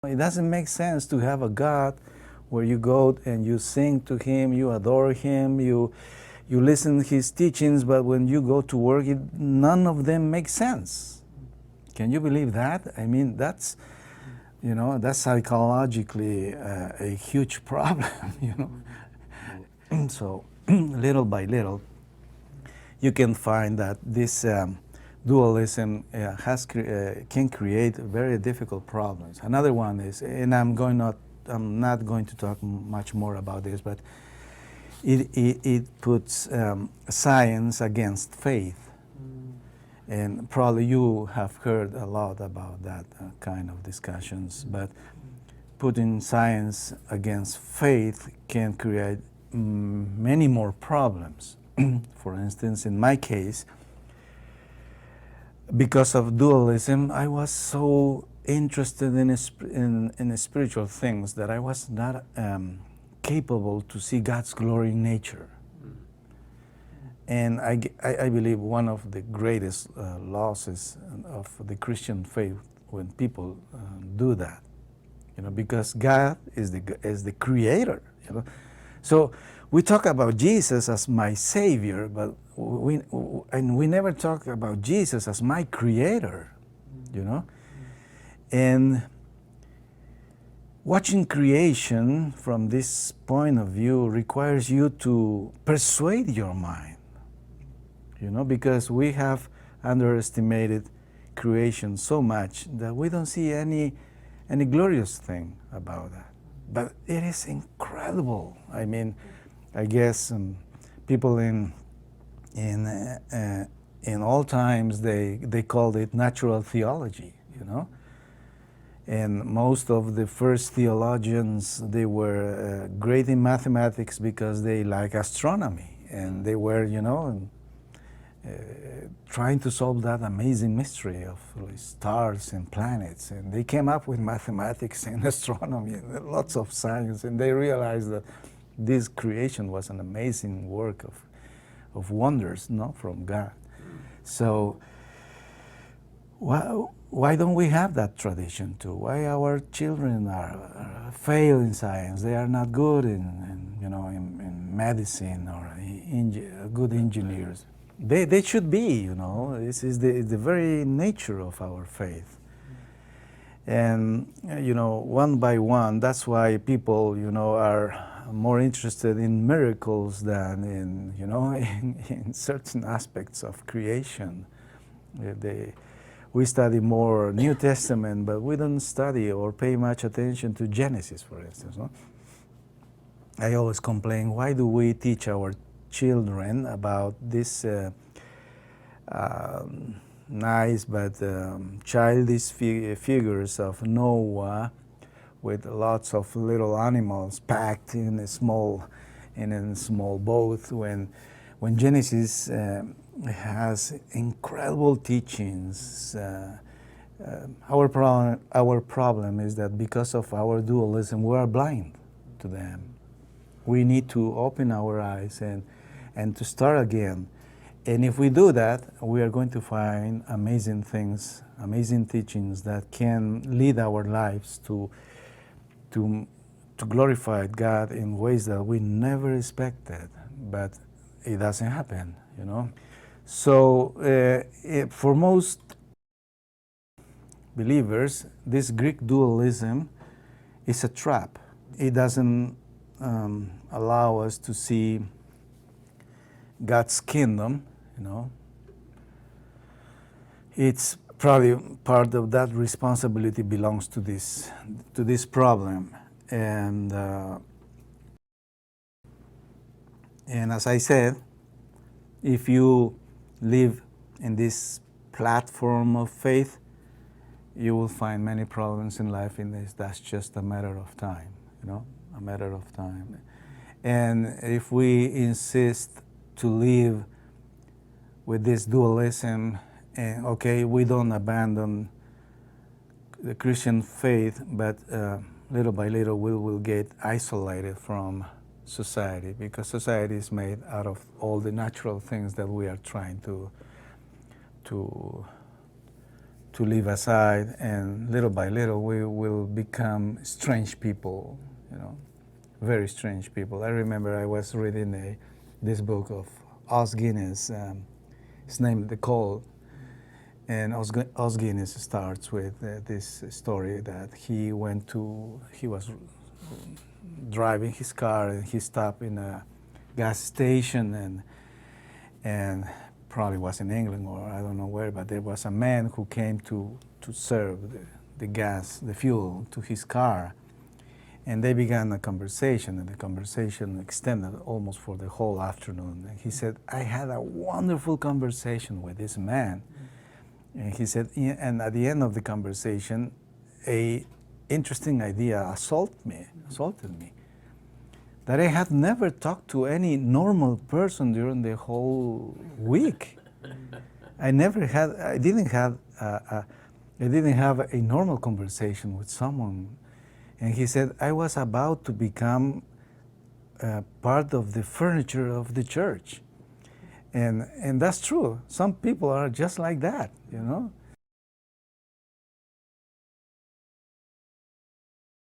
It doesn't make sense to have a God where you go and you sing to Him, you adore Him, you listen to His teachings, but when you go to work, none of them make sense. Can you believe that? I mean, that's psychologically a huge problem, So little by little, you can find that this dualism can create very difficult problems. Another one is, and I'm not going to talk much more about this, but it puts science against faith. And probably you have heard a lot about that kind of discussions, but putting science against faith can create many more problems. For instance, in my case, because of dualism, I was so interested in spiritual things that I was not capable to see God's glory in nature. And I believe one of the greatest losses of the Christian faith when people do that, because God is the creator, So we talk about Jesus as my Savior, but we never talk about Jesus as my Creator, And watching creation from this point of view requires you to persuade your mind, because we have underestimated creation so much that we don't see any glorious thing about that. But it is incredible. I mean, I guess people in all times they called it natural theology, And most of the first theologians, they were great in mathematics because they like astronomy, and they were, trying to solve that amazing mystery of stars and planets. And they came up with mathematics and astronomy and lots of science, and they realized that this creation was an amazing work of wonders, from God. So why don't we have that tradition too? Why our children are fail in science? They are not good in medicine or good engineers. They should be, This is the very nature of our faith. And, one by one, that's why people, are more interested in miracles than in certain aspects of creation. We study more New Testament, but we don't study or pay much attention to Genesis, for instance. I always complain, why do we teach our children about this nice but childish figures of Noah with lots of little animals packed in a small boat, when Genesis has incredible teachings. Our problem is that because of our dualism, we are blind to them. We need to open our eyes and to start again. And if we do that, we are going to find amazing things, amazing teachings that can lead our lives to glorify God in ways that we never expected, but it doesn't happen, So for most believers, this Greek dualism is a trap. It doesn't allow us to see God's kingdom, It's probably part of that responsibility belongs to this problem. And as I said, if you live in this platform of faith, you will find many problems in life in this. That's just a matter of time, a matter of time. And if we insist to live with this dualism, we don't abandon the Christian faith, but little by little we will get isolated from society, because society is made out of all the natural things that we are trying to leave aside, and little by little we will become strange people, you know, very strange people. I remember I was reading this book of Os Guinness, it's named The Call, and Os Guinness starts with this story that he was driving his car and he stopped in a gas station, and probably was in England or I don't know where, but there was a man who came to serve the gas, the fuel to his car. And they began a conversation, and the conversation extended almost for the whole afternoon. And he said, I had a wonderful conversation with this man. And he said, and at the end of the conversation, a interesting idea assaulted me, that I had never talked to any normal person during the whole week. I didn't have a normal conversation with someone. And he said, I was about to become part of the furniture of the church. And that's true. Some people are just like that, you know.